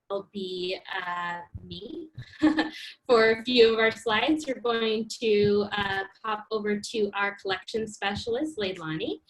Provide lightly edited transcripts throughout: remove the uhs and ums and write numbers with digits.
will be me for a few of our slides. We're going to pop over to our collection specialist, Leilani.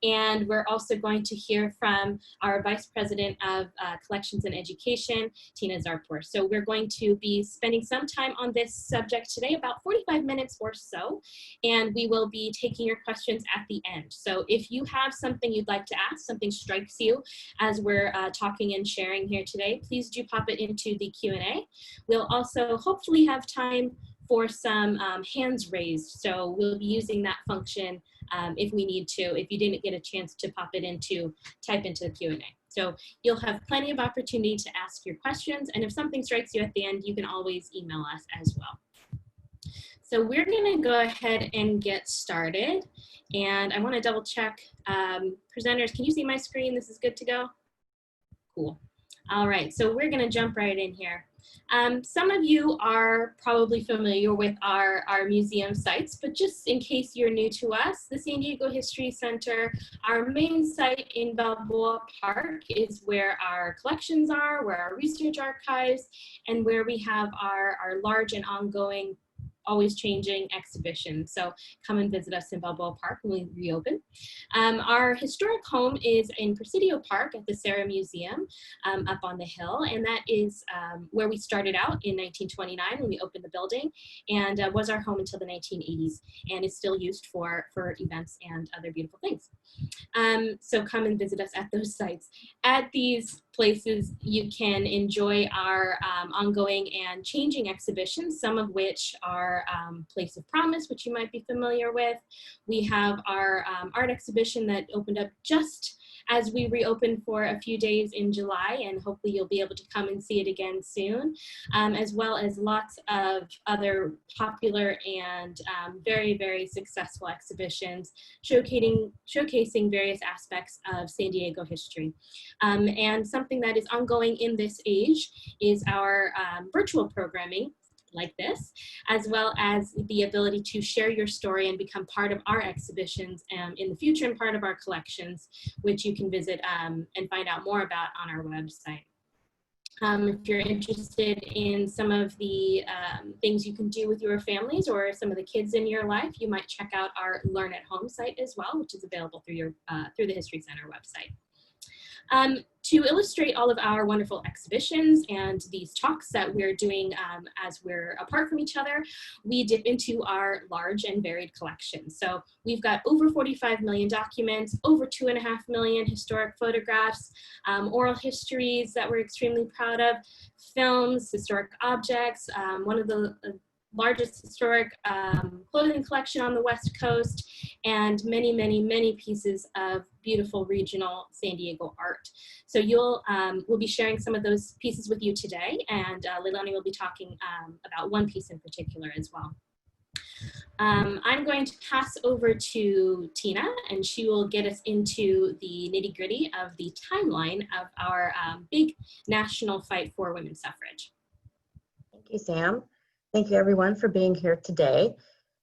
And we're also going to hear from our Vice President of Collections and Education, Tina Zarpour. So we're going to be spending some time on this subject today, about 45 minutes or so, and we will be taking your questions at the end. So if you have something you'd like to ask, something strikes you as we're talking and sharing here today, please do pop it into the Q&A. We'll also hopefully have time for some hands raised. So we'll be using that function if we need to, if you didn't get a chance to pop it into, type into the Q&A. So you'll have plenty of opportunity to ask your questions. And if something strikes you at the end, you can always email us as well. So we're gonna go ahead and get started. And I wanna double check, presenters, can you see my screen? This is good to go? Cool. All right, so we're gonna jump right in here. Some of you are probably familiar with our museum sites, but just in case you're new to us, the San Diego History Center, our main site in Balboa Park is where our collections are, where our research archives, and where we have our large and ongoing, always changing exhibitions. So come and visit us in Balboa Park when we reopen. Our historic home is in Presidio Park at the Serra Museum up on the hill. And that is where we started out in 1929 when we opened the building, and was our home until the 1980s, and is still used for events and other beautiful things. So come and visit us at those sites. At these places, you can enjoy our ongoing and changing exhibitions, some of which are Place of Promise, which you might be familiar with. We have our art exhibition that opened up just as we reopened for a few days in July, and hopefully you'll be able to come and see it again soon, as well as lots of other popular and very, very successful exhibitions showcasing various aspects of San Diego history. And something that is ongoing in this age is our virtual programming like this, as well as the ability to share your story and become part of our exhibitions in the future and part of our collections, which you can visit and find out more about on our website. If you're interested in some of the things you can do with your families or some of the kids in your life, you might check out our Learn at Home site as well, which is available through the History Center website. To illustrate all of our wonderful exhibitions and these talks that we're doing as we're apart from each other, we dip into our large and varied collection. So we've got over 45 million documents, over 2.5 million historic photographs, oral histories that we're extremely proud of, films, historic objects, one of the largest historic clothing collection on the West Coast, and many, many, many pieces of beautiful regional San Diego art. So we'll be sharing some of those pieces with you today, and Leilani will be talking about one piece in particular as well. I'm going to pass over to Tina, and she will get us into the nitty-gritty of the timeline of our big national fight for women's suffrage. Thank you, Sam. Thank you everyone for being here today.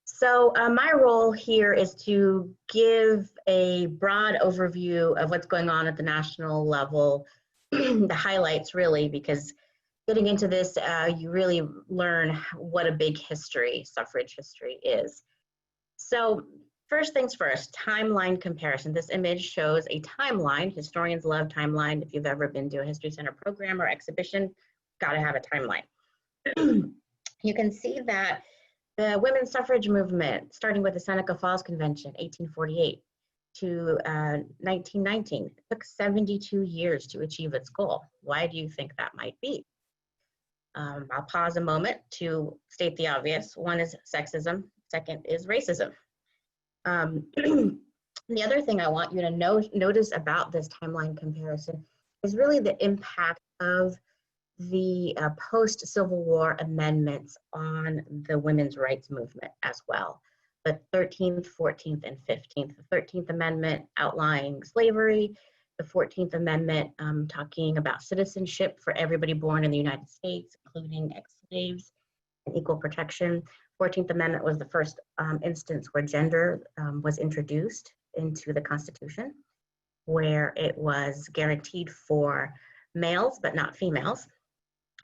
So my role here is to give a broad overview of what's going on at the national level, the highlights really, because getting into this, you really learn what a big history, suffrage history is. So first things first, timeline comparison. This image shows a timeline. Historians love timeline. If you've ever been to a History Center program or exhibition, gotta have a timeline. You can see that the women's suffrage movement, starting with the Seneca Falls Convention, 1848, to 1919, took 72 years to achieve its goal. Why do you think that might be? I'll pause a moment to state the obvious. One is sexism, second is racism. The other thing I want you to notice about this timeline comparison is really the impact of the post-Civil War amendments on the women's rights movement as well. The 13th, 14th, and 15th. The 13th Amendment outlining slavery, the 14th Amendment talking about citizenship for everybody born in the United States, including ex-slaves, and equal protection. 14th Amendment was the first instance where gender was introduced into the Constitution, where it was guaranteed for males but not females.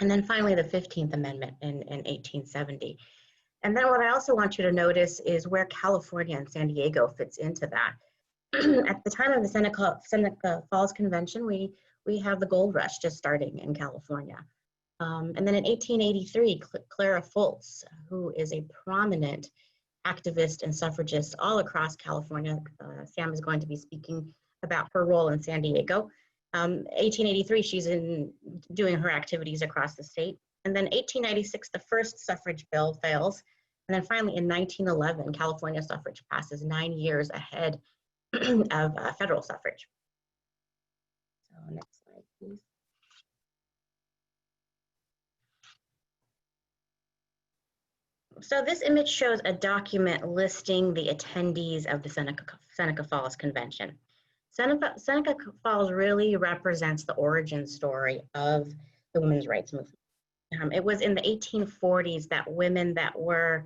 And then finally, the 15th Amendment in 1870. And then what I also want you to notice is where California and San Diego fits into that. At the time of the Seneca Falls Convention, we have the gold rush just starting in California. And then in 1883, Clara Fultz, who is a prominent activist and suffragist all across California. Sam is going to be speaking about her role in San Diego. 1883, she's doing her activities across the state. And then 1896, the first suffrage bill fails. And then finally in 1911, California suffrage passes 9 years ahead of federal suffrage. So next slide, please. So this image shows a document listing the attendees of the Seneca Falls Convention. Seneca Falls really represents the origin story of the women's rights movement. It was in the 1840s that women that were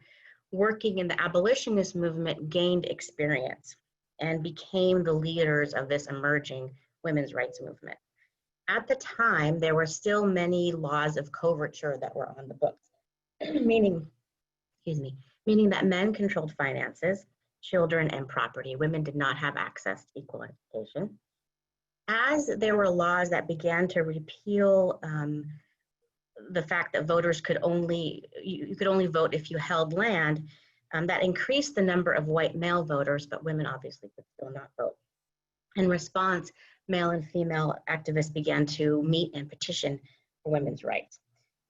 working in the abolitionist movement gained experience and became the leaders of this emerging women's rights movement. At the time, there were still many laws of coverture that were on the books, meaning that men controlled finances, children, and property. Women did not have access to equal education. As there were laws that began to repeal the fact that voters could you could only vote if you held land, that increased the number of white male voters, but women obviously could still not vote. In response, male and female activists began to meet and petition for women's rights.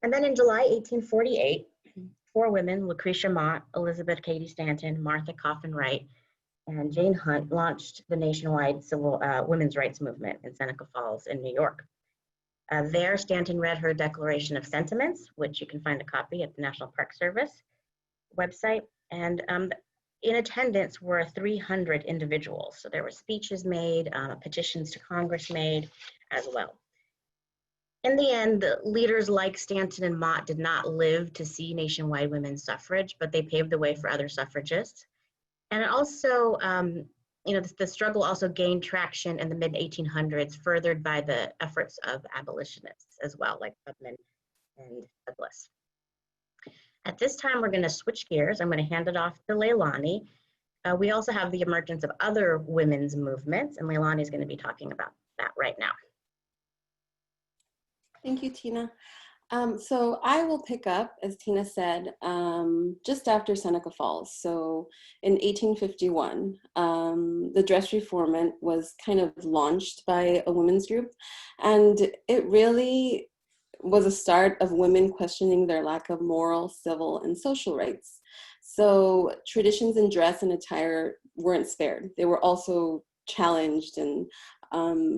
And then in July 1848, 4 women, Lucretia Mott, Elizabeth Cady Stanton, Martha Coffin Wright, and Jane Hunt, launched the nationwide civil women's rights movement in Seneca Falls in New York. There, Stanton read her Declaration of Sentiments, which you can find a copy at the National Park Service website. And in attendance were 300 individuals. So there were speeches made, petitions to Congress made as well. In the end, leaders like Stanton and Mott did not live to see nationwide women's suffrage, but they paved the way for other suffragists. And it also, the struggle also gained traction in the mid-1800s, furthered by the efforts of abolitionists as well, like Putnam and Douglas. At this time, we're going to switch gears. I'm going to hand it off to Leilani. We also have the emergence of other women's movements, and Leilani is going to be talking about that right now. Thank you, Tina. So I will pick up, as Tina said, just after Seneca Falls. So in 1851, the dress reform was kind of launched by a women's group, and it really was a start of women questioning their lack of moral, civil, and social rights. So traditions in dress and attire weren't spared. They were also challenged, and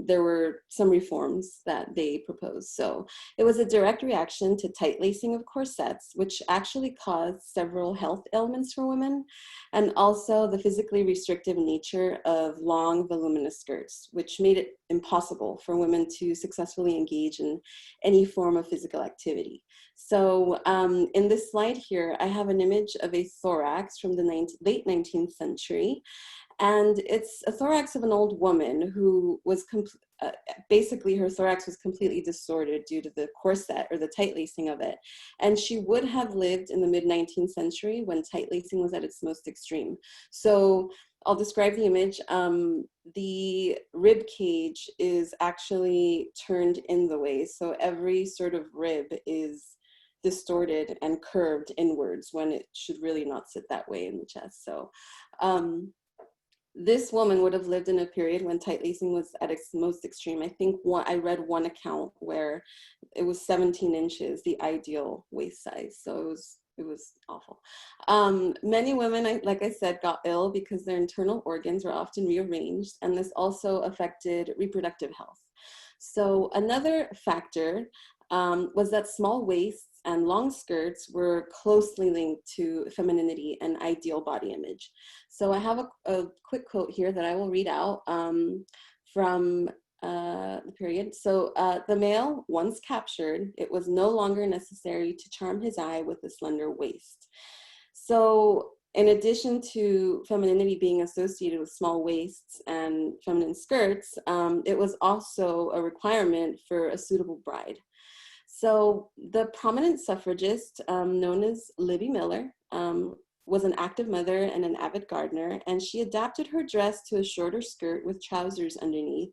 there were some reforms that they proposed. So it was a direct reaction to tight lacing of corsets, which actually caused several health ailments for women, and also the physically restrictive nature of long, voluminous skirts, which made it impossible for women to successfully engage in any form of physical activity. So in this slide here, I have an image of a thorax from the late 19th century. And it's a thorax of an old woman who was basically her thorax was completely distorted due to the corset or the tight lacing of it. And she would have lived in the mid-19th century when tight lacing was at its most extreme. So I'll describe the image. The rib cage is actually turned in the way. So every sort of rib is distorted and curved inwards when it should really not sit that way in the chest. So this woman would have lived in a period when tight lacing was at its most extreme. I think I read one account where it was 17 inches, the ideal waist size. So it was awful. Many women, like I said, got ill because their internal organs were often rearranged, and this also affected reproductive health. So another factor was that small waists and long skirts were closely linked to femininity and ideal body image. So I have a quick quote here that I will read out from the period. So the male, once captured, it was no longer necessary to charm his eye with a slender waist. So in addition to femininity being associated with small waists and feminine skirts, it was also a requirement for a suitable bride. So the prominent suffragist known as Libby Miller was an active mother and an avid gardener, and she adapted her dress to a shorter skirt with trousers underneath.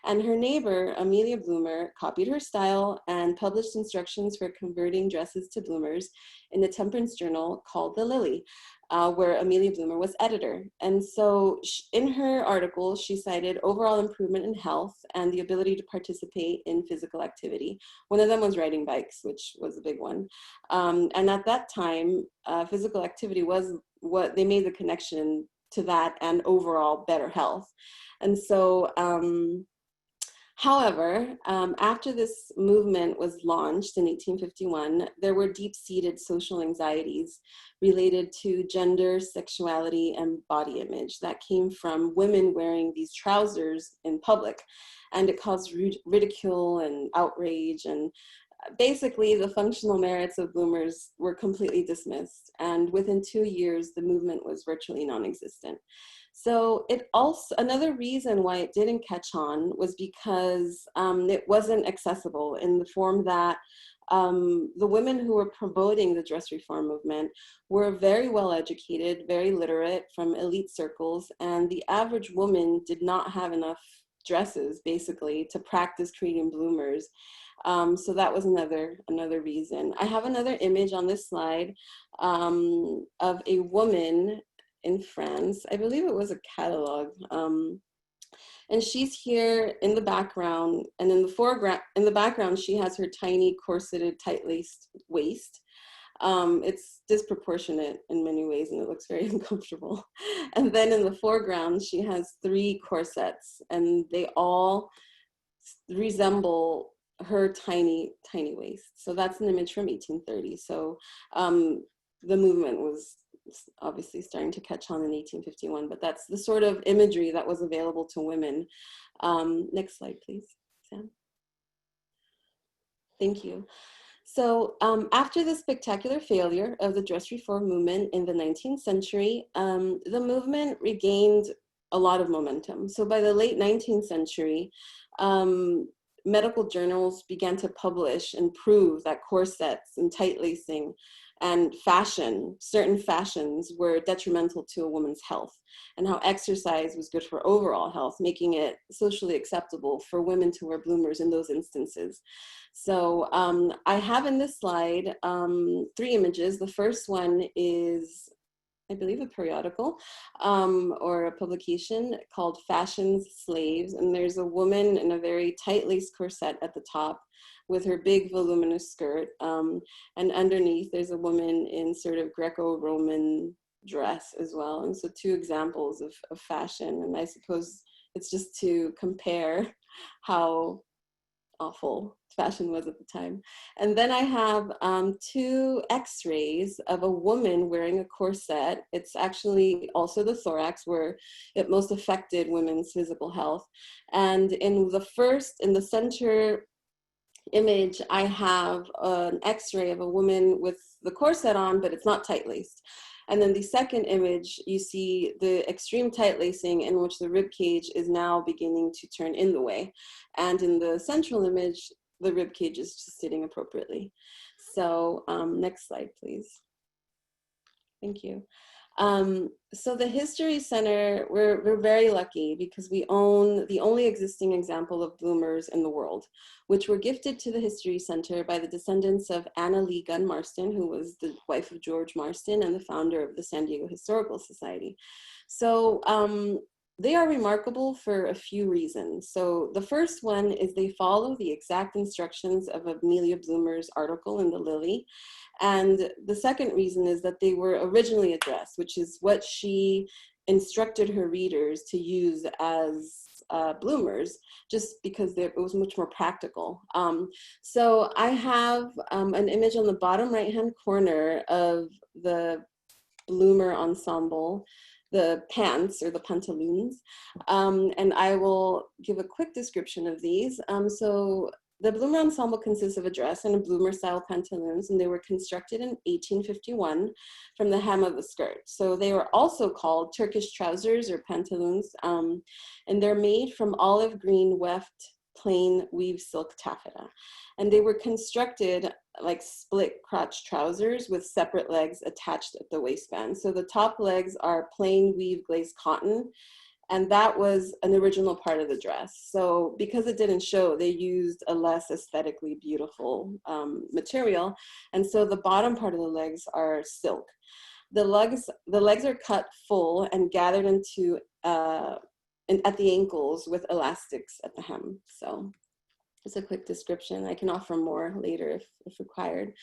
And her neighbor, Amelia Bloomer, copied her style and published instructions for converting dresses to bloomers in a temperance journal called The Lily, where Amelia Bloomer was editor. And so in her article, she cited overall improvement in health and the ability to participate in physical activity. One of them was riding bikes, which was a big one. And at that time, physical activity was what they made the connection to, that and overall better health. And so, however, after this movement was launched in 1851, there were deep-seated social anxieties related to gender, sexuality, and body image that came from women wearing these trousers in public. And it caused ridicule and outrage, and basically the functional merits of bloomers were completely dismissed. And within 2 years, the movement was virtually non-existent. So it also, another reason why it didn't catch on was because it wasn't accessible in the form that the women who were promoting the dress reform movement were very well educated, very literate, from elite circles, and the average woman did not have enough dresses, basically, to practice creating bloomers. So that was another reason. I have another image on this slide of a woman in France. I believe it was a catalog. And she's here in the background, and in the foreground, in the background, she has her tiny corseted, tight-laced waist. It's disproportionate in many ways, and it looks very uncomfortable. And then in the foreground, she has 3 corsets, and they all resemble her tiny, tiny waist. So that's an image from 1830. So the movement was obviously starting to catch on in 1851, but that's the sort of imagery that was available to women. Next slide, please, Sam. Thank you. So after the spectacular failure of the dress reform movement in the 19th century, the movement regained a lot of momentum. So by the late 19th century, medical journals began to publish and prove that corsets and tight lacing and fashion, certain fashions, were detrimental to a woman's health, and how exercise was good for overall health, making it socially acceptable for women to wear bloomers in those instances. So I have in this slide 3 images. The first one is, I believe, a periodical or a publication called Fashion's Slaves. And there's a woman in a very tight-laced corset at the top with her big voluminous skirt. And underneath, there's a woman in sort of Greco-Roman dress as well. And so 2 examples of fashion. And I suppose it's just to compare how awful fashion was at the time. And then I have 2 x-rays of a woman wearing a corset. It's actually also the thorax where it most affected women's physical health. And in the center image, I have an x-ray of a woman with the corset on, but it's not tight-laced. And then the second image, you see the extreme tight lacing in which the rib cage is now beginning to turn in the way. And in the central image, the rib cage is just sitting appropriately. So next slide, please. Thank you. So the History Center, we're very lucky because we own the only existing example of bloomers in the world, which were gifted to the History Center by the descendants of Anna Lee Gunn Marston, who was the wife of George Marston and the founder of the San Diego Historical Society. So they are remarkable for a few reasons. So the first one is they follow the exact instructions of Amelia Bloomer's article in the Lily. And the second reason is that they were originally a dress, which is what she instructed her readers to use as bloomers, just because it was much more practical. So I have an image on the bottom right-hand corner of the bloomer ensemble, the pants or the pantaloons, and I will give a quick description of these. So the bloomer ensemble consists of a dress and a bloomer style pantaloons, and they were constructed in 1851 from the hem of the skirt. So they were also called Turkish trousers or pantaloons, and they're made from olive green weft plain weave silk taffeta. And they were constructed like split crotch trousers with separate legs attached at the waistband. So the top legs are plain weave glazed cotton, and that was an original part of the dress. So because it didn't show, they used a less aesthetically beautiful material. And so the bottom part of the legs are silk. The legs are cut full and gathered into at the ankles with elastics at the hem. So it's a quick description. I can offer more later if required.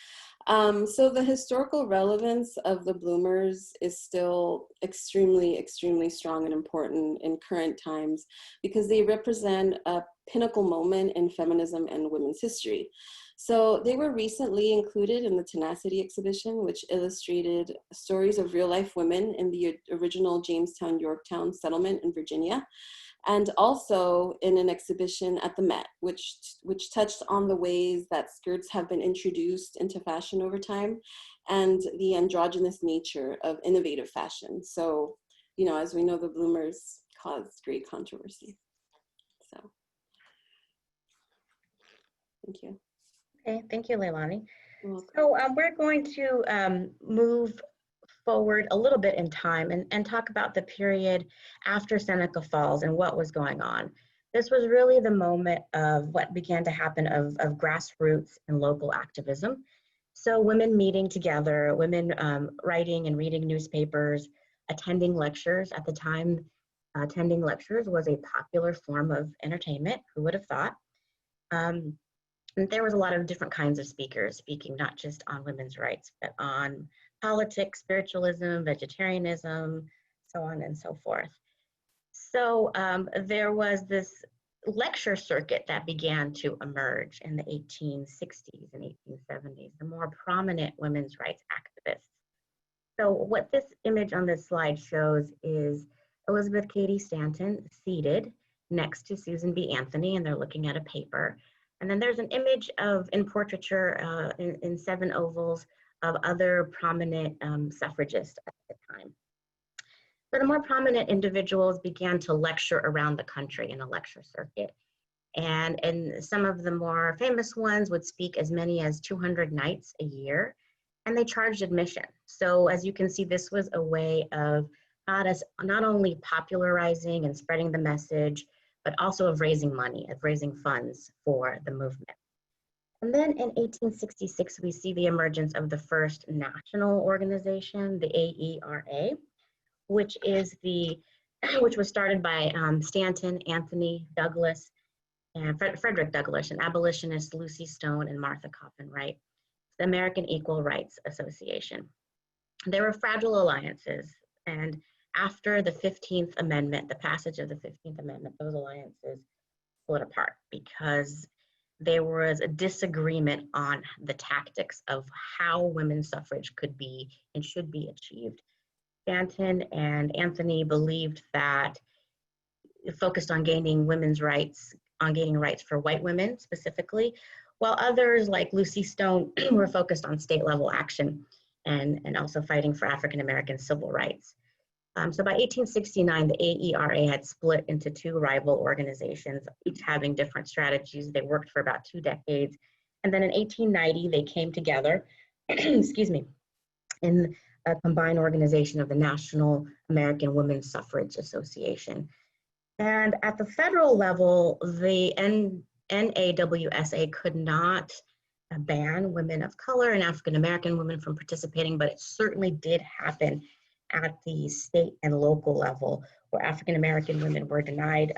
So the historical relevance of the bloomers is still extremely, extremely strong and important in current times because they represent a pinnacle moment in feminism and women's history. So they were recently included in the Tenacity exhibition, which illustrated stories of real life women in the original Jamestown, Yorktown settlement in Virginia, and also in an exhibition at the Met, which touched on the ways that skirts have been introduced into fashion over time and the androgynous nature of innovative fashion. So, you know, as we know, the bloomers caused great controversy. So, thank you. Okay, thank you, Leilani. You're welcome. So we're going to move forward a little bit in time and talk about the period after Seneca Falls and what was going on. This was really the moment of what began to happen of grassroots and local activism. So women meeting together, women writing and reading newspapers, attending lectures. At the time, attending lectures was a popular form of entertainment, who would have thought? And there was a lot of different kinds of speakers speaking not just on women's rights, but on politics, spiritualism, vegetarianism, so on and so forth. So there was this lecture circuit that began to emerge in the 1860s and 1870s, the more prominent women's rights activists. So what this image on this slide shows is Elizabeth Cady Stanton seated next to Susan B. Anthony, and they're looking at a paper. And then there's an image of, in portraiture, in 7 ovals, of other prominent suffragists at the time. So the more prominent individuals began to lecture around the country in a lecture circuit. And some of the more famous ones would speak as many as 200 nights a year, and they charged admission. So as you can see, this was a way of not only popularizing and spreading the message, but also of raising money, of raising funds for the movement. And then in 1866, we see the emergence of the first national organization, the AERA, which was started by Stanton, Anthony, Douglas, and Frederick Douglass, and abolitionists Lucy Stone and Martha Coffin Wright, the American Equal Rights Association. They were fragile alliances, and after the 15th Amendment, the passage of the 15th Amendment, those alliances split apart because there was a disagreement on the tactics of how women's suffrage could be and should be achieved. Stanton and Anthony believed that it focused on gaining women's rights, on gaining rights for white women specifically, while others like Lucy Stone were focused on state level action and also fighting for African American civil rights. So by 1869, the AERA had split into 2 rival organizations, each having different strategies. They worked for about 2 decades. And then in 1890, they came together, excuse me, in a combined organization of the National American Women's Suffrage Association. And at the federal level, the NAWSA could not ban women of color and African American women from participating, but it certainly did happen at the state and local level, where African American women were denied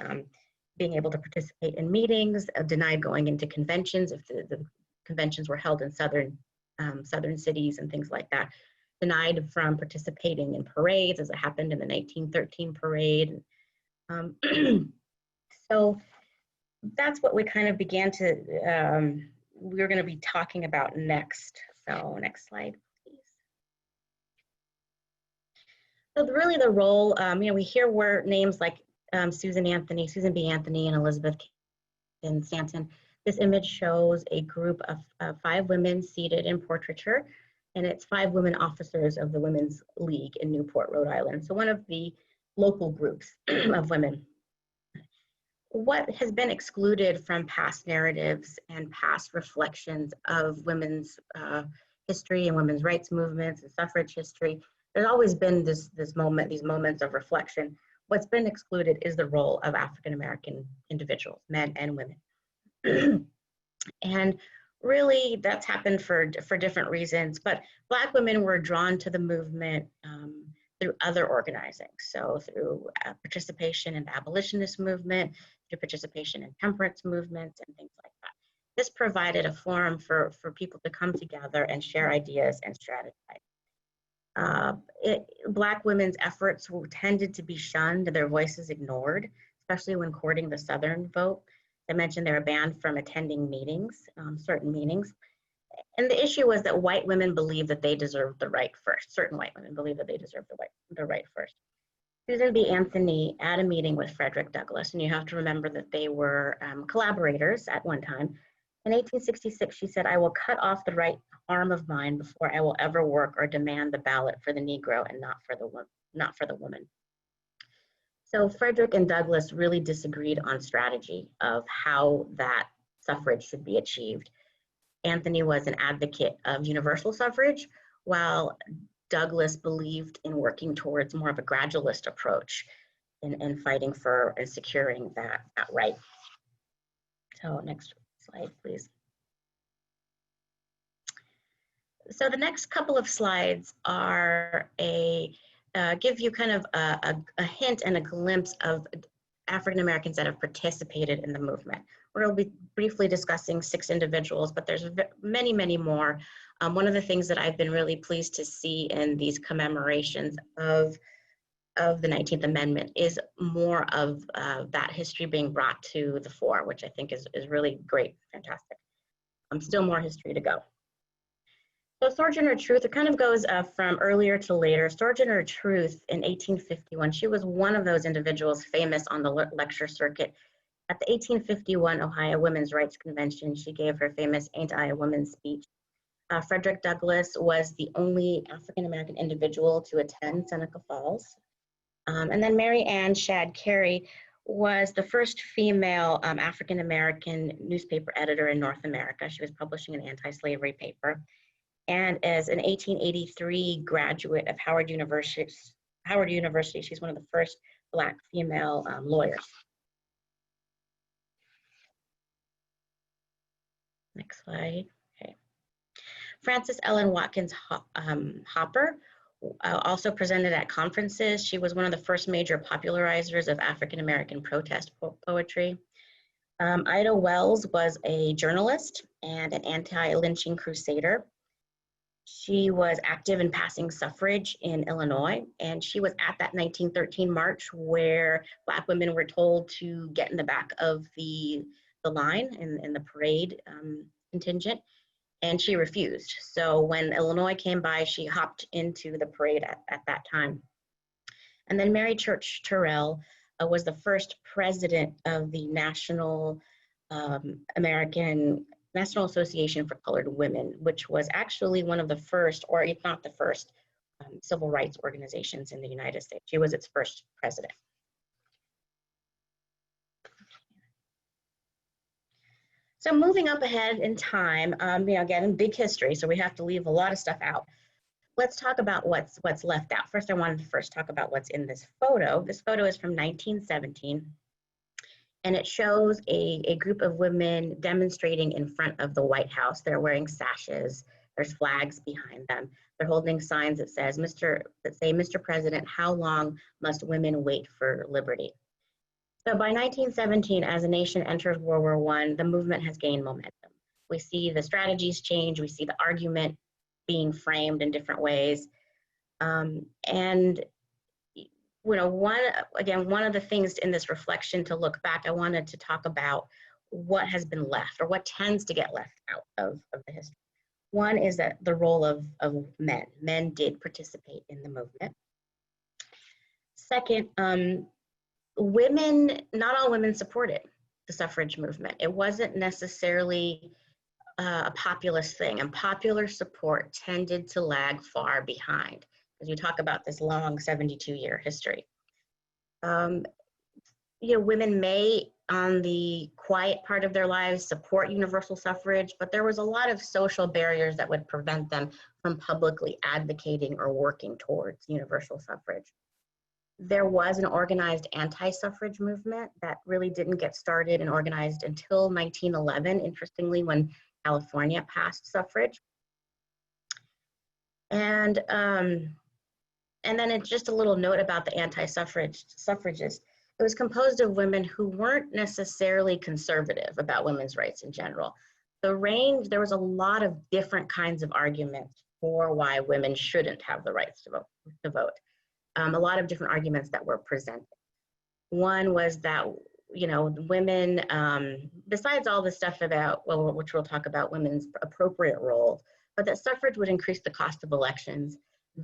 being able to participate in meetings, denied going into conventions if the conventions were held in southern cities and things like that, denied from participating in parades, as it happened in the 1913 parade. So that's what we kind of began to, we're going to be talking about next. So next slide. So really the role, we hear names like Susan B. Anthony and Elizabeth and Stanton. This image shows a group of 5 women seated in portraiture, and it's 5 women officers of the Women's League in Newport, Rhode Island. So one of the local groups of women. what has been excluded from past narratives and past reflections of women's history and women's rights movements and suffrage history. There's always been these moments of reflection. What's been excluded is the role of African American individuals, men and women. And really that's happened for different reasons, but Black women were drawn to the movement through other organizing. So through participation in the abolitionist movement, through participation in temperance movements and things like that. This provided a forum for people to come together and share ideas and strategize. Black women's efforts tended to be shunned, their voices ignored, especially when courting the Southern vote. I mentioned they were banned from attending meetings, certain meetings. And the issue was that white women believed that they deserved the right first. Certain white women believed that they deserved the right first. Susan B. Anthony at a meeting with Frederick Douglass, and you have to remember that they were collaborators at one time. In 1866, she said, "I will cut off the right arm of mine before I will ever work or demand the ballot for the Negro and not for the woman." So Frederick and Douglass really disagreed on strategy of how that suffrage should be achieved. Anthony was an advocate of universal suffrage, while Douglass believed in working towards more of a gradualist approach in fighting for and securing that right. So next slide, please. So the next couple of slides are give you kind of a hint and a glimpse of African Americans that have participated in the movement. We're going to be briefly discussing 6 individuals, but there's many, many more. One of the things that I've been really pleased to see in these commemorations of the 19th Amendment is more of that history being brought to the fore, which I think is really great, fantastic. Still more history to go. So Sojourner Truth, it kind of goes from earlier to later. Sojourner Truth in 1851, she was one of those individuals famous on the lecture circuit. At the 1851 Ohio Women's Rights Convention, she gave her famous Ain't I a Woman speech. Frederick Douglass was the only African-American individual to attend Seneca Falls. And then Mary Ann Shadd Cary was the first female African-American newspaper editor in North America. She was publishing an anti-slavery paper. And as an 1883 graduate of Howard University, she's one of the first Black female lawyers. Next slide. Okay. Frances Ellen Watkins Hopper also presented at conferences. She was one of the first major popularizers of African American protest poetry. Ida Wells was a journalist and an anti-lynching crusader. She was active in passing suffrage in Illinois, and she was at that 1913 march where Black women were told to get in the back of the line in the parade contingent, and she refused. So when Illinois came by, she hopped into the parade at that time. And then Mary Church Terrell was the first president of the National Association for Colored Women, which was actually one of the first, or if not the first, civil rights organizations in the United States. She was its first president. So moving up ahead in time, again, big history, so we have to leave a lot of stuff out. Let's talk about what's left out. First, I wanted to talk about what's in this photo. This photo is from 1917. And it shows a group of women demonstrating in front of the White House. They're wearing sashes. There's flags behind them. They're holding signs that say, Mr. President, how long must women wait for liberty? So by 1917, as a nation enters World War I, the movement has gained momentum. We see the strategies change. We see the argument being framed in different ways. One of the things in this reflection to look back, I wanted to talk about what has been left or what tends to get left out of the history. One is that the role of men. Men did participate in the movement. Second, not all women supported the suffrage movement. It wasn't necessarily a populist thing, and popular support tended to lag far behind, as you talk about this long 72-year history. Women may on the quiet part of their lives support universal suffrage, but there was a lot of social barriers that would prevent them from publicly advocating or working towards universal suffrage. There was an organized anti-suffrage movement that really didn't get started and organized until 1911, interestingly, when California passed suffrage. And then it's just a little note about the suffragists. It was composed of women who weren't necessarily conservative about women's rights in general. There was a lot of different kinds of arguments for why women shouldn't have the rights to vote. A lot of different arguments that were presented. One was that, women, besides all the stuff about, which we'll talk about women's appropriate roles, but that suffrage would increase the cost of elections,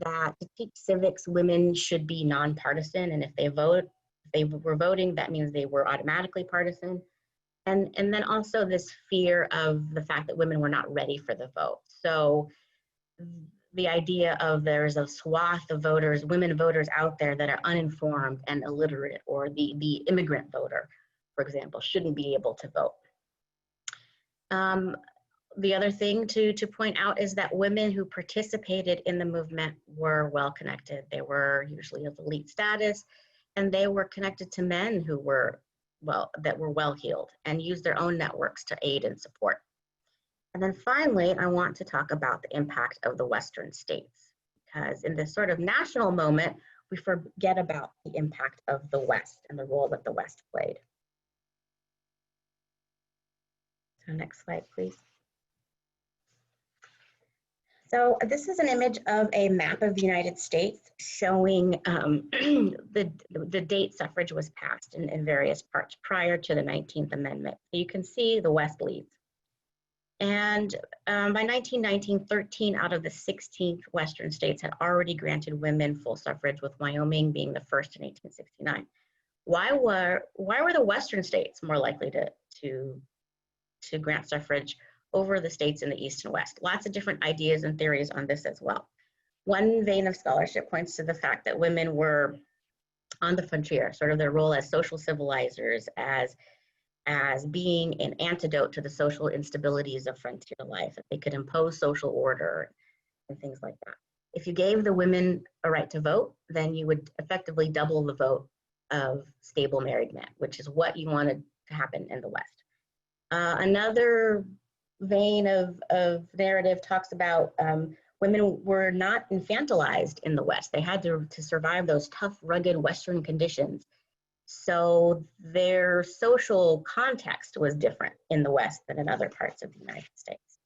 that to teach civics, women should be nonpartisan, and if they were voting, that means they were automatically partisan. And then also this fear of the fact that women were not ready for the vote. So the idea of there's a swath of voters, women voters out there that are uninformed and illiterate, or the immigrant voter, for example, shouldn't be able to vote. The other thing to point out is that women who participated in the movement were well connected. They were usually of elite status, and they were connected to men who were well-heeled and used their own networks to aid and support. And then finally, I want to talk about the impact of the Western states, because in this sort of national moment, we forget about the impact of the West and the role that the West played. So next slide, please. So this is an image of a map of the United States showing the date suffrage was passed in various parts prior to the 19th Amendment. You can see the West leads. And by 1919, 13 out of the 16 Western states had already granted women full suffrage, with Wyoming being the first in 1869. Why were the Western states more likely to grant suffrage over the states in the East and West? Lots of different ideas and theories on this as well. One vein of scholarship points to the fact that women were on the frontier, sort of their role as social civilizers, as being an antidote to the social instabilities of frontier life, that they could impose social order and things like that. If you gave the women a right to vote, then you would effectively double the vote of stable married men, which is what you wanted to happen in the West. Another vein of narrative talks about women were not infantilized in the West. They had to survive those tough, rugged Western conditions. So their social context was different in the West than in other parts of the United States.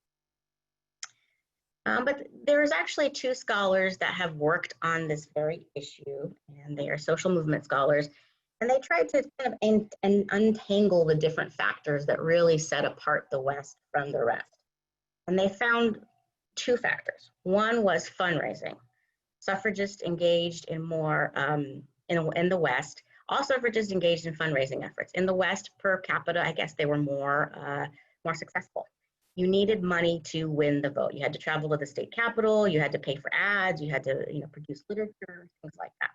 But there's actually two scholars that have worked on this very issue, and they are social movement scholars. And they tried to kind of untangle the different factors that really set apart the West from the rest. And they found two factors. One was fundraising. Suffragists engaged in more, in the West, all suffragists engaged in fundraising efforts. In the West, per capita, I guess they were more successful. You needed money to win the vote. You had to travel to the state capitol, you had to pay for ads, you had to produce literature, things like that.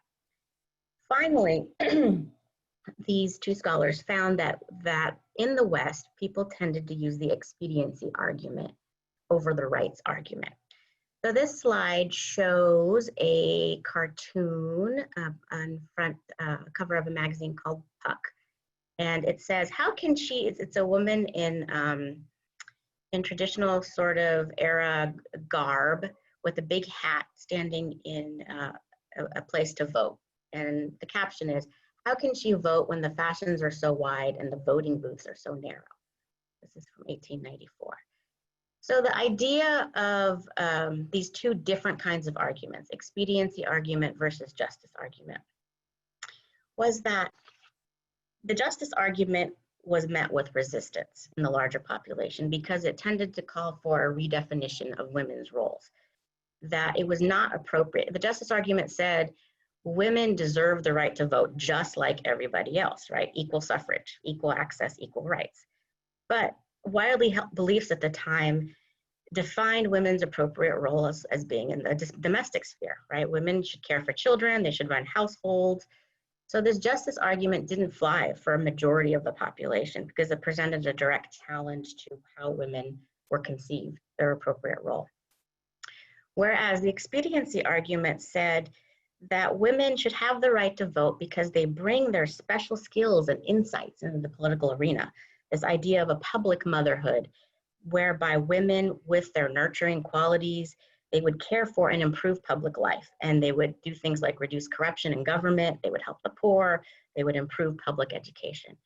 Finally, these two scholars found that in the West, people tended to use the expediency argument over the rights argument. So this slide shows a cartoon on front cover of a magazine called Puck. And it says, how can she, it's a woman in traditional sort of era garb with a big hat standing in a place to vote. And the caption is, how can she vote when the fashions are so wide and the voting booths are so narrow? This is from 1894. So the idea of these two different kinds of arguments, expediency argument versus justice argument, was that the justice argument was met with resistance in the larger population because it tended to call for a redefinition of women's roles, that it was not appropriate. The justice argument said, women deserve the right to vote just like everybody else, right? Equal suffrage, equal access, equal rights. But widely held beliefs at the time defined women's appropriate role as being in the domestic sphere, right? Women should care for children, they should run households. So this justice argument didn't fly for a majority of the population because it presented a direct challenge to how women were conceived, their appropriate role. Whereas the expediency argument said that women should have the right to vote because they bring their special skills and insights into the political arena. This idea of a public motherhood, whereby women with their nurturing qualities, they would care for and improve public life. And they would do things like reduce corruption in government, they would help the poor, they would improve public education.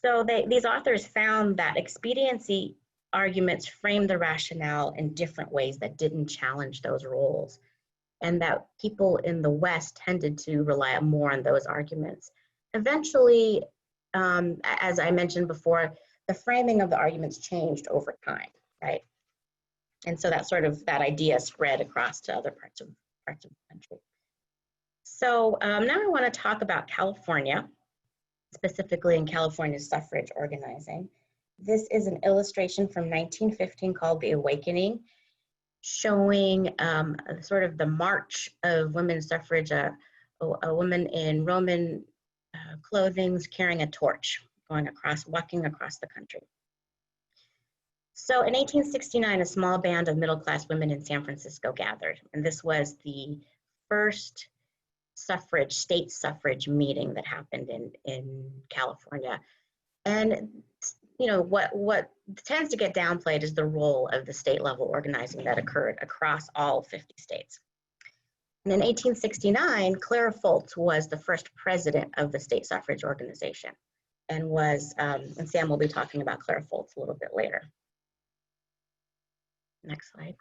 So these authors found that expediency arguments framed the rationale in different ways that didn't challenge those roles, and that people in the West tended to rely more on those arguments. Eventually, as I mentioned before, the framing of the arguments changed over time, right? And so that idea spread across to other parts of the country. So now I want to talk about California, specifically in California's suffrage organizing. This is an illustration from 1915 called The Awakening, showing sort of the march of women's suffrage, a woman in Roman clothing carrying a torch, walking across the country. So in 1869, a small band of middle-class women in San Francisco gathered, and this was the first state suffrage meeting that happened in California. And you know, what tends to get downplayed is the role of the state level organizing that occurred across all 50 states. And in 1869, Clara Foltz was the first president of the state suffrage organization, and Sam will be talking about Clara Foltz a little bit later. Next slide.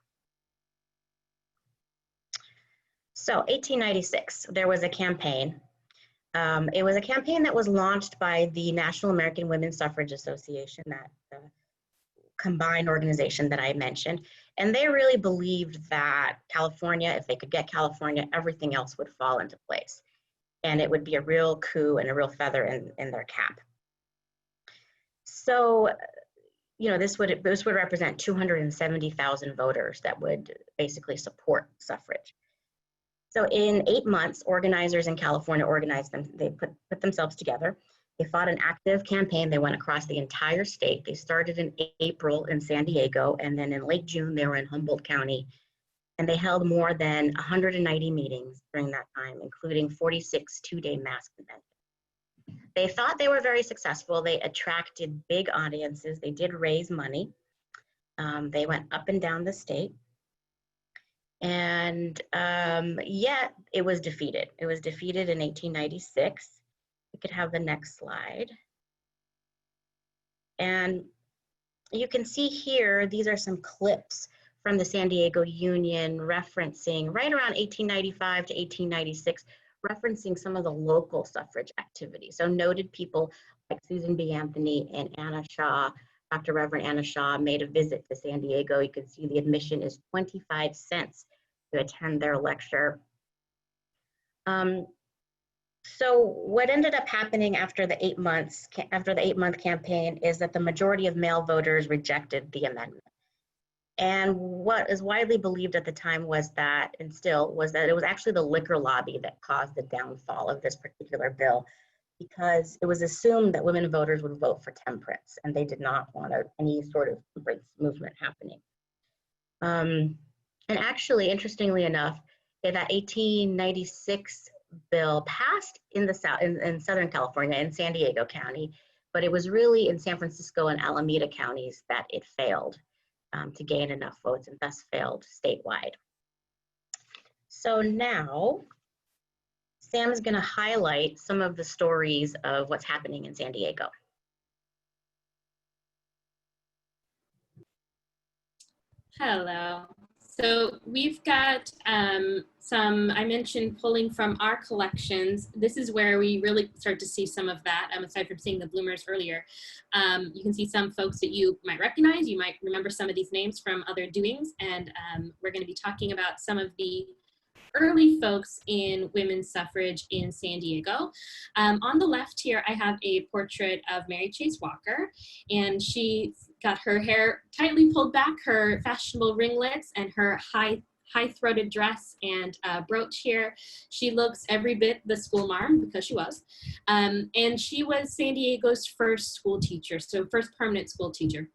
So 1896, there was a campaign. It was a campaign that was launched by the National American Women's Suffrage Association, that combined organization that I mentioned. And they really believed that California, if they could get California, everything else would fall into place. And it would be a real coup and a real feather in their cap. So, you know, this would represent 270,000 voters that would basically support suffrage. So in 8 months, organizers in California organized them. They put themselves together. They fought an active campaign. They went across the entire state. They started in April in San Diego, and then in late June, they were in Humboldt County. And they held more than 190 meetings during that time, including 46 two-day mass conventions. They thought they were very successful. They attracted big audiences. They did raise money. They went up and down the state. And yet it was defeated. It was defeated in 1896. We could have the next slide. And you can see here, these are some clips from the San Diego Union referencing right around 1895 to 1896, referencing some of the local suffrage activities. So noted people like Susan B. Anthony and Anna Shaw, Dr. Reverend Anna Shaw, made a visit to San Diego. You can see the admission is 25 cents to attend their lecture. So what ended up happening after the 8 month campaign is that the majority of male voters rejected the amendment. And what is widely believed at the time was that, and still, was that it was actually the liquor lobby that caused the downfall of this particular bill, because it was assumed that women voters would vote for temperance, and they did not want any sort of temperance movement happening. And actually, interestingly enough, that 1896 bill passed in the South, in Southern California, in San Diego County, but it was really in San Francisco and Alameda counties that it failed to gain enough votes, and thus failed statewide. So now, Sam is going to highlight some of the stories of what's happening in San Diego. Hello. So we've got some, I mentioned pulling from our collections. This is where we really start to see some of that, aside from seeing the bloomers earlier. You can see some folks that you might recognize. You might remember some of these names from other doings, and we're going to be talking about some of the early folks in women's suffrage in San Diego. On the left here, I have a portrait of Mary Chase Walker, and she got her hair tightly pulled back, her fashionable ringlets, and her high high-throated dress and brooch here. She looks every bit the school marm, because she was. And she was San Diego's first school teacher, so first permanent school teacher,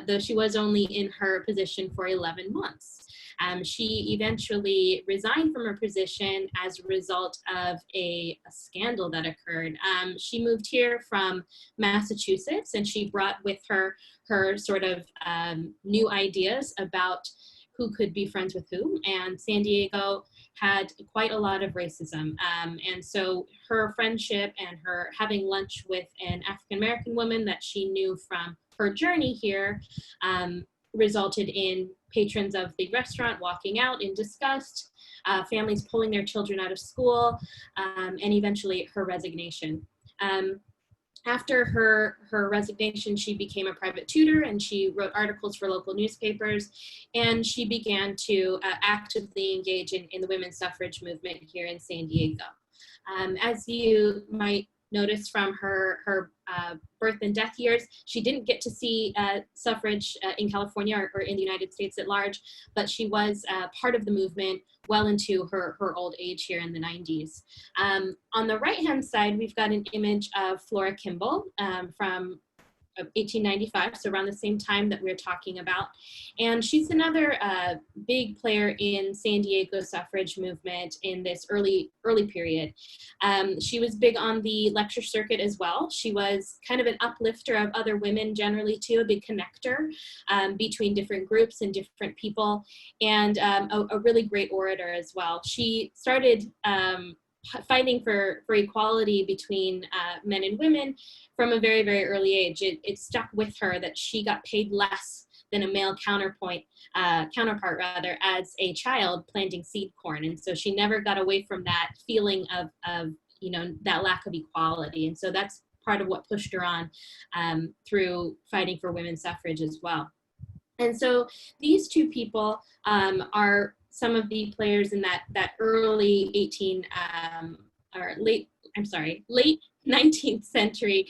though she was only in her position for 11 months. She eventually resigned from her position as a result of a scandal that occurred. She moved here from Massachusetts, and she brought with her sort of new ideas about who could be friends with who. And San Diego had quite a lot of racism. And so her friendship and her having lunch with an African-American woman that she knew from her journey here resulted in patrons of the restaurant walking out in disgust, families pulling their children out of school, and eventually her resignation. After her resignation, she became a private tutor, and she wrote articles for local newspapers, and she began to actively engage in the women's suffrage movement here in San Diego. As you might notice from her birth and death years, she didn't get to see suffrage in California or in the United States at large, but she was part of the movement well into her old age here in the 90s. On the right-hand side, we've got an image of Flora Kimball from 1895, so around the same time that we're talking about. And she's another big player in San Diego's suffrage movement in this early period. She was big on the lecture circuit as well. She was kind of an uplifter of other women generally too, a big connector between different groups and different people, and a really great orator as well. She started fighting for equality between men and women from a very, very early age. It stuck with her that she got paid less than a male counterpart as a child planting seed corn. And so she never got away from that feeling of that lack of equality. And so that's part of what pushed her on through fighting for women's suffrage as well. And so these two people are some of the players in that early late 19th century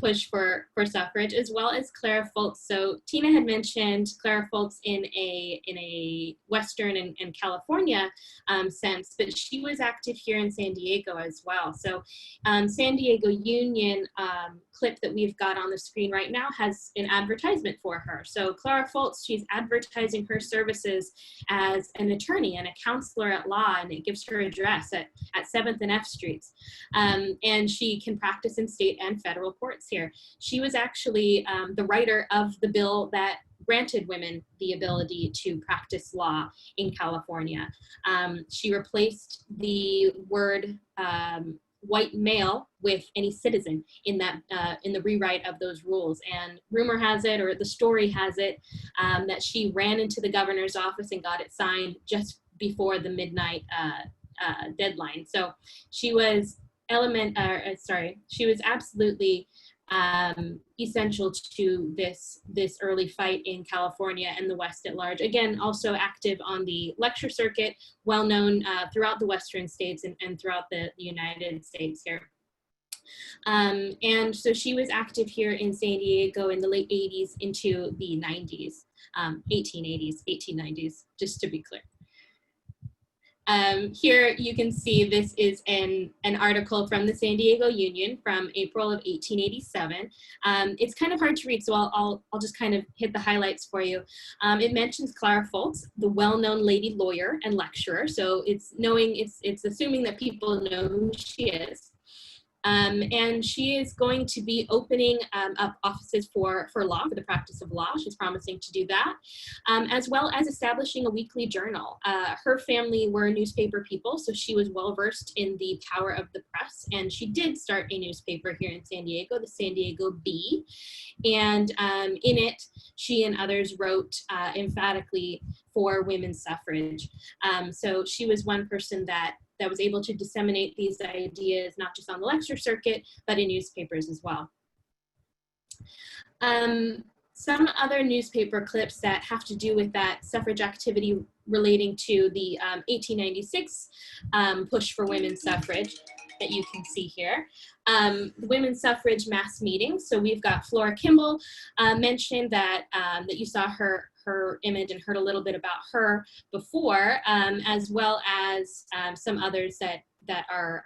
push for suffrage, as well as Clara Fultz. So Tina had mentioned Clara Fultz in a Western and California sense, but she was active here in San Diego as well. So San Diego Union clip that we've got on the screen right now has an advertisement for her. So Clara Fultz, she's advertising her services as an attorney and a counselor at law, and it gives her address at 7th and F Streets. And she can practice in state and federal courts here. She was actually the writer of the bill that granted women the ability to practice law in California. She replaced the word white male with any citizen in the rewrite of those rules. And rumor has it, or the story has it, that she ran into the governor's office and got it signed just before the midnight deadline. So she was she was absolutely essential to this early fight in California and the West at large. Again, also active on the lecture circuit, well known throughout the Western states and throughout the United States here. And so she was active here in San Diego in the late 80s into the 90s, 1890s, just to be clear. Here you can see this is an article from the San Diego Union from April of 1887. It's kind of hard to read, so I'll just kind of hit the highlights for you. It mentions Clara Fultz, the well-known lady lawyer and lecturer. So it's assuming that people know who she is. And she is going to be opening up offices for law, for the practice of law. She's promising to do that, as well as establishing a weekly journal. Her family were newspaper people, so she was well versed in the power of the press, and she did start a newspaper here in San Diego, the San Diego Bee, and in it, she and others wrote emphatically for women's suffrage. So she was one person that was able to disseminate these ideas, not just on the lecture circuit, but in newspapers as well. Some other newspaper clips that have to do with that suffrage activity relating to the 1896 push for women's suffrage. that you can see here. The women's suffrage mass meetings. So we've got Flora Kimball mentioned that, that you saw her image and heard a little bit about her before, as well as some others that are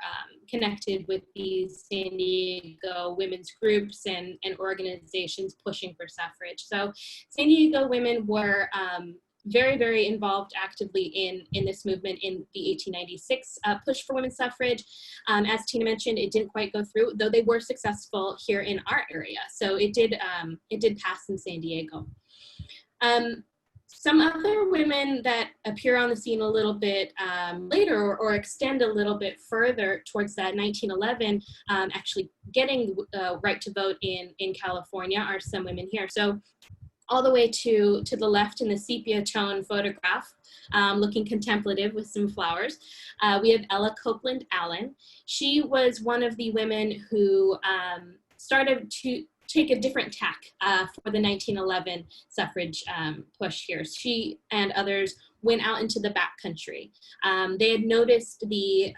connected with these San Diego women's groups and organizations pushing for suffrage. So San Diego women were very, very involved actively in this movement in the 1896 push for women's suffrage. As Tina mentioned, it didn't quite go through, though they were successful here in our area. So it did pass in San Diego. Some other women that appear on the scene a little bit later or extend a little bit further towards that 1911, actually getting right to vote in California are some women here. So all the way to the left in the sepia tone photograph, looking contemplative with some flowers, we have Ella Copeland Allen. She was one of the women who started to take a different tack for the 1911 suffrage push here. She and others went out into the backcountry. They had noticed the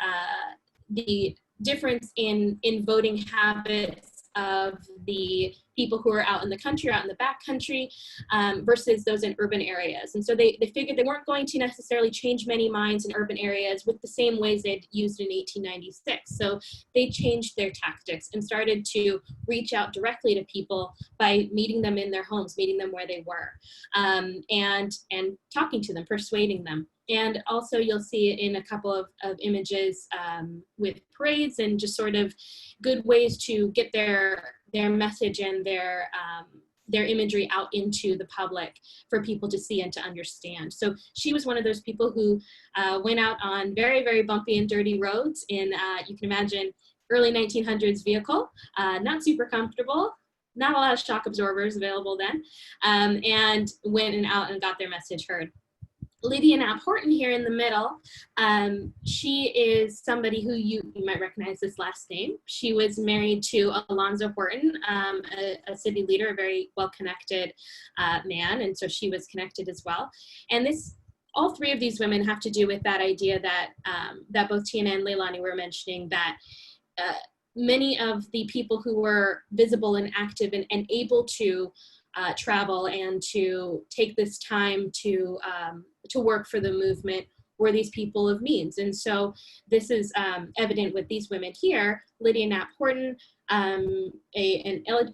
difference in voting habits of the people who are out in the country, out in the backcountry, versus those in urban areas. And so they figured they weren't going to necessarily change many minds in urban areas with the same ways they'd used in 1896. So they changed their tactics and started to reach out directly to people by meeting them in their homes, meeting them where they were, and talking to them, persuading them. And also you'll see in a couple of images with parades and just sort of good ways to get their message and their imagery out into the public for people to see and to understand. So she was one of those people who went out on very, very bumpy and dirty roads in, you can imagine, early 1900s vehicle, not super comfortable, not a lot of shock absorbers available then, and went out and got their message heard. Lydia Knapp Horton here in the middle, she is somebody who you might recognize this last name. She was married to Alonzo Horton, a city leader, a very well-connected man, and so she was connected as well. And all three of these women have to do with that idea that, that both Tina and Leilani were mentioning, that many of the people who were visible and active and able to travel and to take this time to work for the movement were these people of means. And so this is evident with these women here. Lydia Knapp Horton, an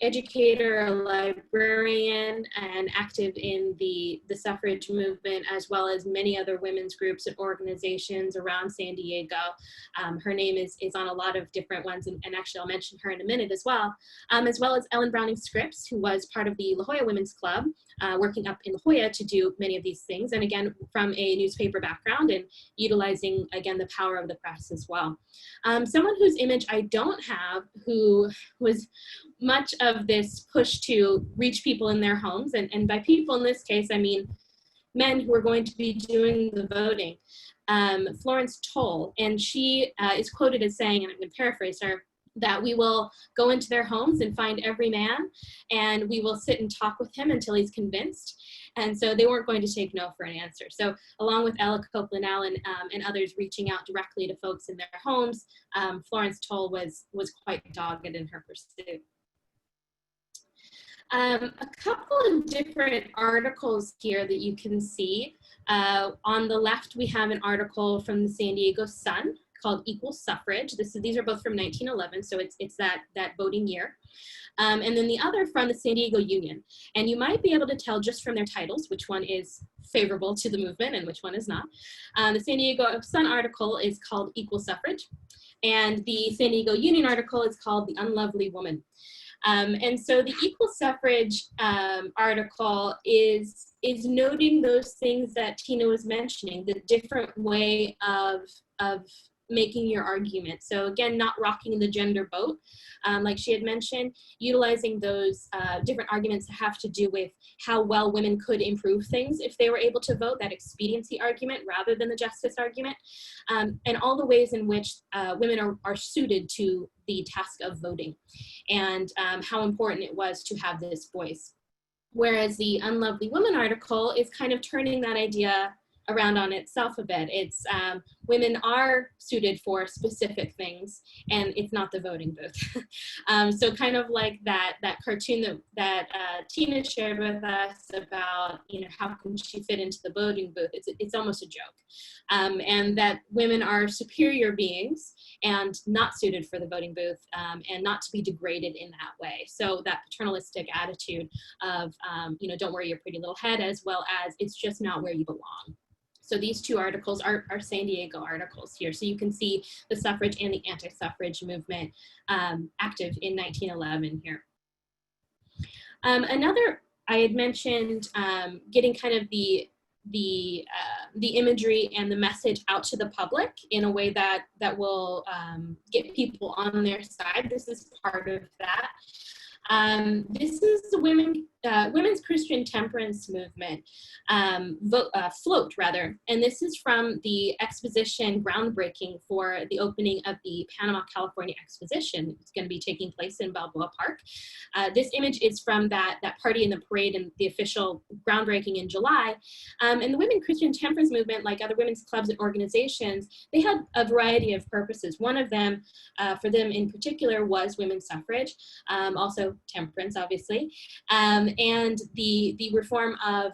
educator, a librarian, and active in the suffrage movement, as well as many other women's groups and organizations around San Diego. Her name is on a lot of different ones, and actually I'll mention her in a minute as well as Ellen Browning Scripps, who was part of the La Jolla Women's Club, working up in La Jolla to do many of these things, and again, from a newspaper background and utilizing, again, the power of the press as well. Someone whose image I don't have, who was much of this push to reach people in their homes, and by people in this case, I mean men who are going to be doing the voting, Florence Toll, and she is quoted as saying, and I'm going to paraphrase her, that we will go into their homes and find every man, and we will sit and talk with him until he's convinced. And so they weren't going to take no for an answer. So along with Ella Copeland Allen and others reaching out directly to folks in their homes, Florence Toll was quite dogged in her pursuit. A couple of different articles here that you can see. On the left, we have an article from the San Diego Sun called Equal Suffrage. These are both from 1911, so it's that voting year. And then the other from the San Diego Union. And you might be able to tell just from their titles which one is favorable to the movement and which one is not. The San Diego Sun article is called Equal Suffrage, and the San Diego Union article is called The Unlovely Woman. And so the Equal Suffrage article is noting those things that Tina was mentioning, the different way of making your argument. So again, not rocking the gender boat, like she had mentioned, utilizing those different arguments that have to do with how well women could improve things if they were able to vote, that expediency argument rather than the justice argument, and all the ways in which women are suited to the task of voting, and how important it was to have this voice. Whereas the Unlovely Woman article is kind of turning that idea around on itself a bit. It's women are suited for specific things, and it's not the voting booth. So kind of like that cartoon that Tina shared with us about, how can she fit into the voting booth? It's almost a joke, and that women are superior beings and not suited for the voting booth, and not to be degraded in that way. So that paternalistic attitude of, don't worry your pretty little head, as well as it's just not where you belong. So these two articles are San Diego articles here. So you can see the suffrage and the anti-suffrage movement active in 1911 here. Another, I had mentioned getting kind of the imagery and the message out to the public in a way that will get people on their side. This is part of that. This is the women's Christian temperance movement float, rather, and this is from the exposition groundbreaking for the opening of the Panama, California exposition. It's going to be taking place in Balboa Park. This image is from that party in the parade and the official groundbreaking in July. And the women Christian temperance movement, like other women's clubs and organizations, they had a variety of purposes. One of them, for them in particular, was women's suffrage, also temperance, obviously, and the reform of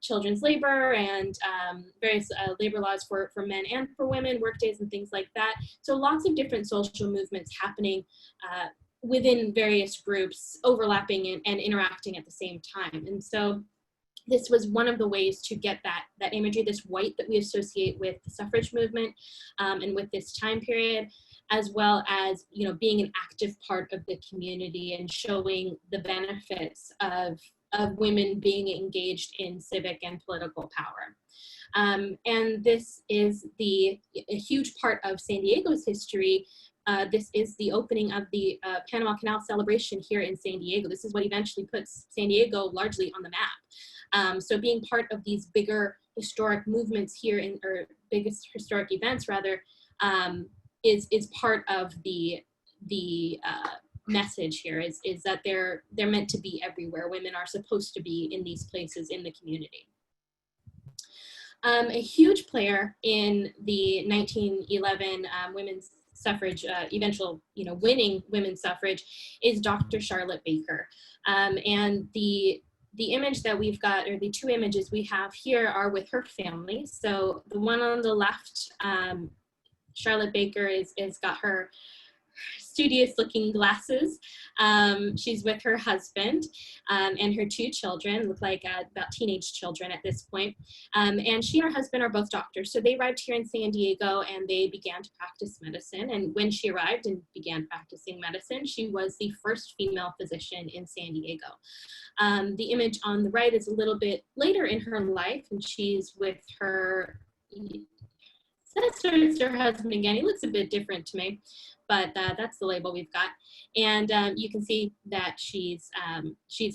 children's labor and various labor laws for men and for women, work days and things like that. So lots of different social movements happening within various groups, overlapping and interacting at the same time. And so this was one of the ways to get that imagery, this white that we associate with the suffrage movement and with this time period, as well as being an active part of the community and showing the benefits of women being engaged in civic and political power. And this is a huge part of San Diego's history. This is the opening of the Panama Canal celebration here in San Diego. This is what eventually puts San Diego largely on the map. So being part of these bigger historic movements here, or biggest historic events rather, is part of the message here, is that they're meant to be everywhere. Women are supposed to be in these places in the community. A huge player in the 1911 women's suffrage, eventual winning women's suffrage, is Dr. Charlotte Baker. And the image that we've got, or the two images we have here, are with her family. So the one on the left, Charlotte Baker is got her studious looking glasses. She's with her husband and her two children, look like about teenage children at this point. And she and her husband are both doctors. So they arrived here in San Diego and they began to practice medicine. And when she arrived and began practicing medicine, she was the first female physician in San Diego. The image on the right is a little bit later in her life, and she's with her sister, it's her husband again. He looks a bit different to me, but that's the label we've got. And you can see that she's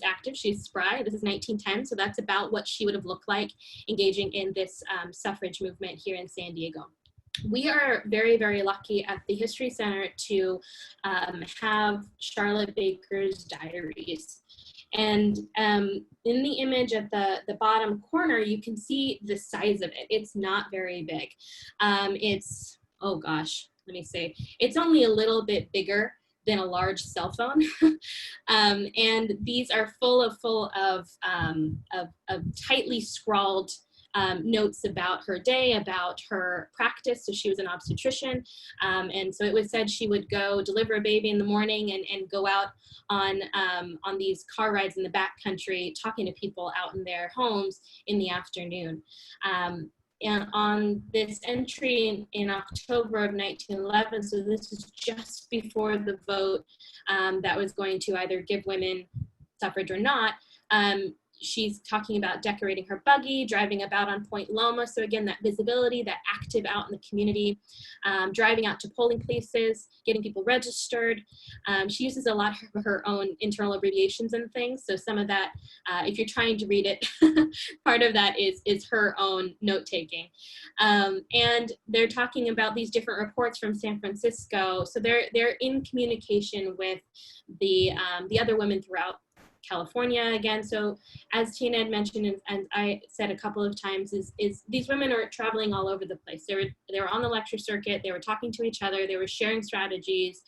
active, she's spry. This is 1910, so that's about what she would have looked like engaging in this suffrage movement here in San Diego. We are very, very lucky at the History Center to have Charlotte Baker's diaries. And in the image at the bottom corner, you can see the size of it. It's not very big. It's, oh gosh, let me see. It's only a little bit bigger than a large cell phone. And these are full of tightly scrawled notes about her day, about her practice. So she was an obstetrician. And so it was said she would go deliver a baby in the morning and go out on these car rides in the backcountry, talking to people out in their homes in the afternoon. And on this entry in October of 1911, so this is just before the vote that was going to either give women suffrage or not, she's talking about decorating her buggy, driving about on Point Loma. So again, that visibility, that active out in the community, driving out to polling places, getting people registered. She uses a lot of her own internal abbreviations and things. So some of that, if you're trying to read it, part of that is her own note-taking. And they're talking about these different reports from San Francisco. So they're in communication with the other women throughout California again. So as Tina had mentioned, and I said a couple of times, is these women are traveling all over the place. They were on the lecture circuit, they were talking to each other, they were sharing strategies,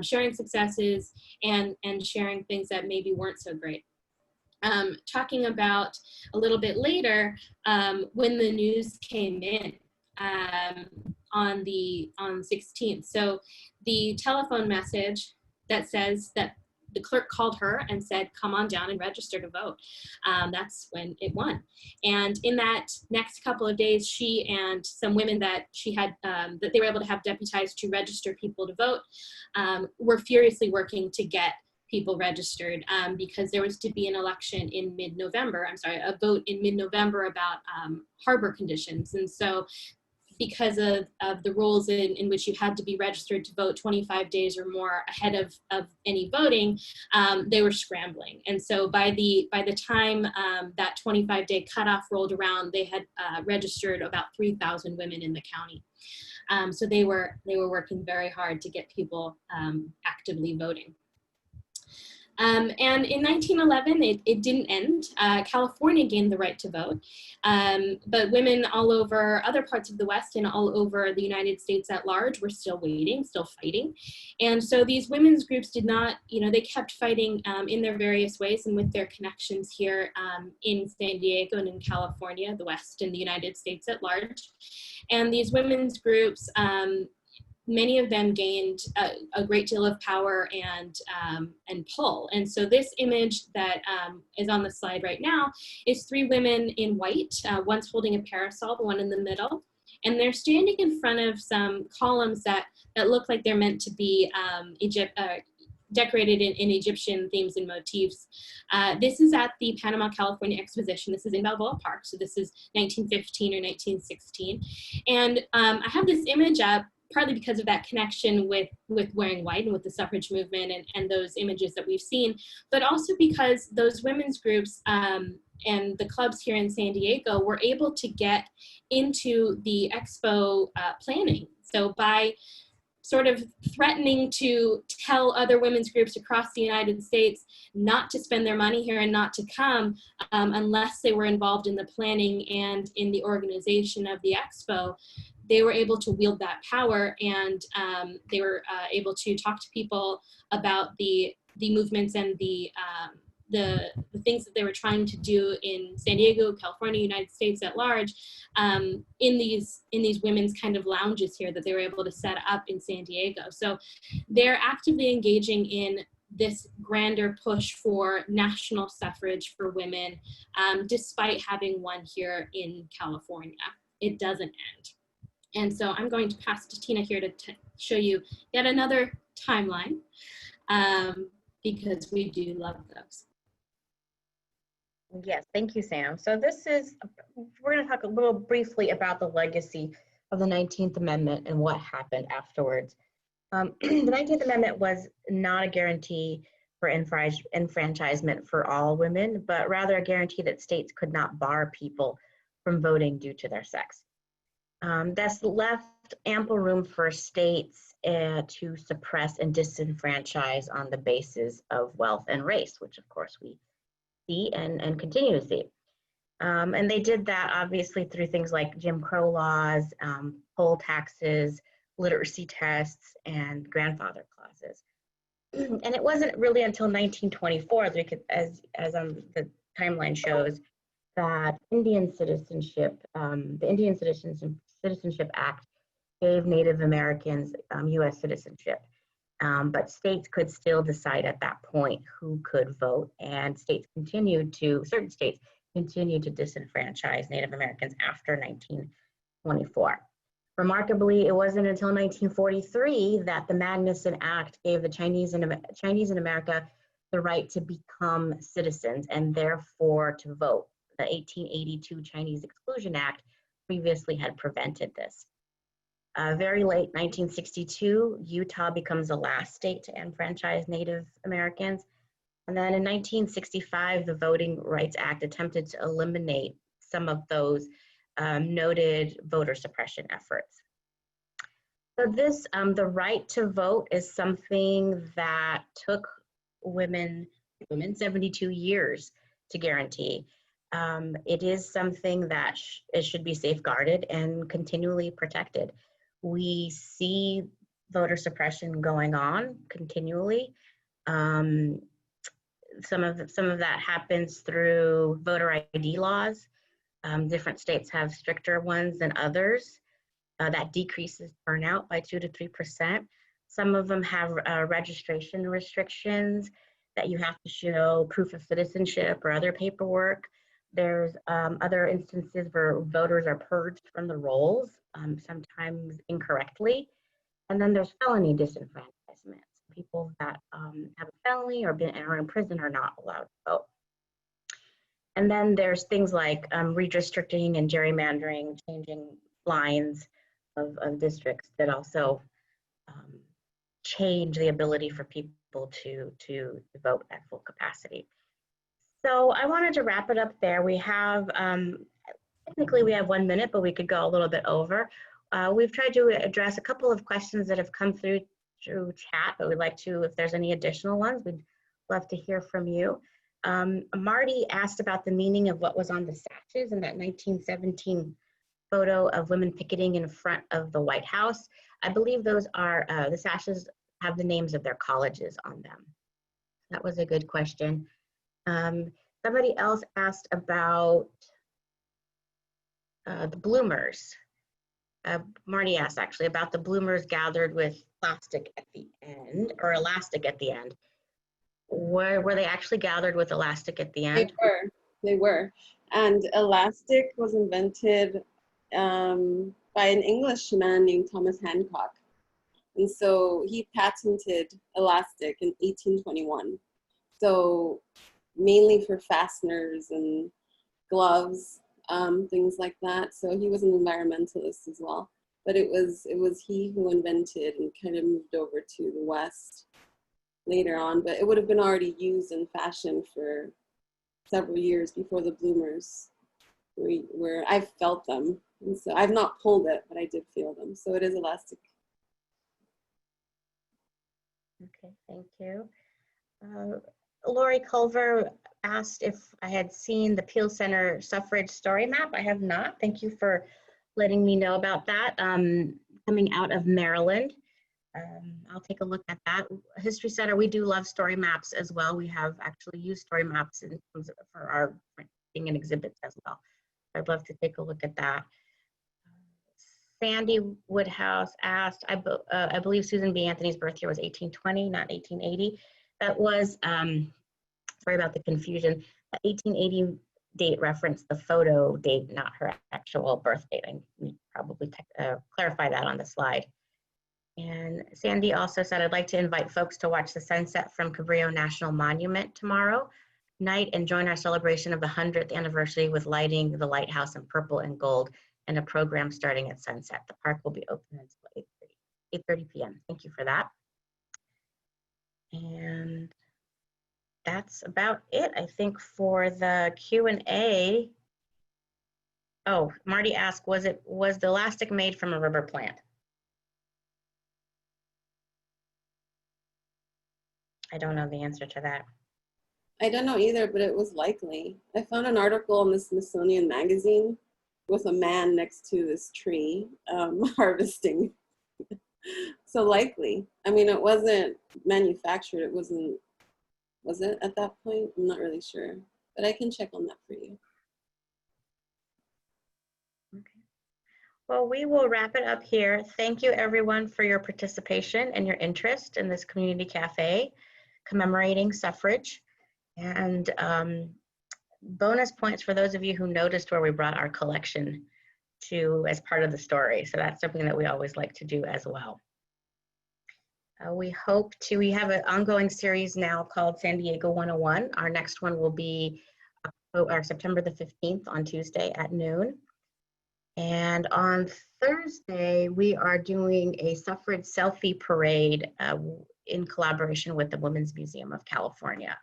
sharing successes, and sharing things that maybe weren't so great. Talking about a little bit later, when the news came in on the 16th. So the telephone message that says that the clerk called her and said, come on down and register to vote. That's when it won. And in that next couple of days, she and some women that she had, that they were able to have deputized to register people to vote, were furiously working to get people registered because there was to be an election in mid-November, a vote in mid-November about harbor conditions. And so because of the rules in which you had to be registered to vote 25 days or more ahead of any voting, they were scrambling. And so by the time that 25-day cutoff rolled around, they had registered about 3,000 women in the county. So they were working very hard to get people actively voting. And in 1911, it didn't end. California gained the right to vote, but women all over other parts of the West and all over the United States at large were still waiting, still fighting. And so these women's groups did not, they kept fighting in their various ways and with their connections here in San Diego and in California, the West and the United States at large. And these women's groups, many of them gained a great deal of power and pull. And so this image that is on the slide right now is three women in white, one's holding a parasol, the one in the middle, and they're standing in front of some columns that look like they're meant to be decorated in Egyptian themes and motifs. This is at the Panama, California Exposition. This is in Balboa Park, so this is 1915 or 1916. And I have this image up partly because of that connection with wearing white and with the suffrage movement and those images that we've seen, but also because those women's groups and the clubs here in San Diego were able to get into the expo planning. So by sort of threatening to tell other women's groups across the United States not to spend their money here and not to come unless they were involved in the planning and in the organization of the expo, they were able to wield that power, and they were able to talk to people about the movements and the things that they were trying to do in San Diego, California, United States at large, in these women's kind of lounges here that they were able to set up in San Diego. So they're actively engaging in this grander push for national suffrage for women, despite having won here in California. It doesn't end. And so I'm going to pass to Tina here to show you yet another timeline, because we do love those. Yes, thank you, Sam. So we're going to talk a little briefly about the legacy of the 19th Amendment and what happened afterwards. The 19th Amendment was not a guarantee for enfranchisement for all women, but rather a guarantee that states could not bar people from voting due to their sex. That's left ample room for states to suppress and disenfranchise on the basis of wealth and race, which of course we see and continue to see. And they did that obviously through things like Jim Crow laws, poll taxes, literacy tests, and grandfather clauses. And it wasn't really until 1924, as the timeline shows, that Indian citizenship, the Indian Citizenship Act gave Native Americans U.S. citizenship. But states could still decide at that point who could vote, and certain states continued to disenfranchise Native Americans after 1924. Remarkably, it wasn't until 1943 that the Magnuson Act gave the Chinese in America the right to become citizens and therefore to vote. The 1882 Chinese Exclusion Act previously had prevented this. Very late 1962, Utah becomes the last state to enfranchise Native Americans. And then in 1965, the Voting Rights Act attempted to eliminate some of those noted voter suppression efforts. So the right to vote is something that took women women, 72 years to guarantee. It is something that it should be safeguarded and continually protected. We see voter suppression going on continually. Some of that happens through voter ID laws. Different states have stricter ones than others. That decreases turnout by 2 to 3%. Some of them have registration restrictions that you have to show proof of citizenship or other paperwork. There's other instances where voters are purged from the rolls, sometimes incorrectly. And then there's felony disenfranchisement. People that have a felony or are in prison are not allowed to vote. And then there's things like redistricting and gerrymandering, changing lines of districts that also change the ability for people to vote at full capacity. So I wanted to wrap it up there. We have, technically we have 1 minute, but we could go a little bit over. We've tried to address a couple of questions that have come through chat, but we'd like to, if there's any additional ones, we'd love to hear from you. Marty asked about the meaning of what was on the sashes in that 1917 photo of women picketing in front of the White House. I believe those are, the sashes have the names of their colleges on them. That was a good question. Somebody else asked about the bloomers. Marty asked actually about the bloomers gathered with plastic at the end, or elastic at the end. Were they actually gathered with elastic at the end? They were. And elastic was invented by an Englishman named Thomas Hancock. And so he patented elastic in 1821. So mainly for fasteners and gloves, things like that. So he was an environmentalist as well. But it was he who invented and kind of moved over to the West later on. But it would have been already used in fashion for several years before the bloomers were I've felt them. And so I've not pulled it, but I did feel them. So it is elastic. Okay, thank you. Lori Culver asked if I had seen the Peel Center suffrage story map. I have not. Thank you for letting me know about that. Coming out of Maryland. I'll take a look at that. History Center, we do love story maps as well. We have actually used story maps for our printing and exhibits as well. I'd love to take a look at that. Sandy Woodhouse asked, I believe Susan B. Anthony's birth year was 1820, not 1880. That was, sorry about the confusion. The 1880 date referenced the photo date, not her actual birth date. I need to probably clarify that on the slide. And Sandy also said, I'd like to invite folks to watch the sunset from Cabrillo National Monument tomorrow night and join our celebration of the 100th anniversary with lighting the lighthouse in purple and gold and a program starting at sunset. The park will be open until 8:30 p.m. Thank you for that. And that's about it, I think, for the Q&A. Oh, Marty asked, was the elastic made from a rubber plant? I don't know the answer to that. I don't know either, but it was likely. I found an article in the Smithsonian magazine with a man next to this tree harvesting. So likely. I mean, it wasn't manufactured. It wasn't, was it at that point? I'm not really sure, but I can check on that for you. Okay. Well, we will wrap it up here. Thank you everyone for your participation and your interest in this community cafe commemorating suffrage. And bonus points for those of you who noticed where we brought our collection to as part of the story. So that's something that we always like to do as well. We have an ongoing series now called San Diego 101. Our next one will be September the 15th on Tuesday at noon. And on Thursday, we are doing a suffrage selfie parade in collaboration with the Women's Museum of California.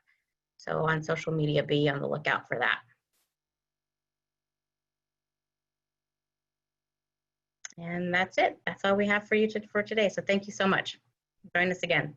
So on social media, be on the lookout for that. And that's it. That's all we have for you for today. So thank you so much. Join us again.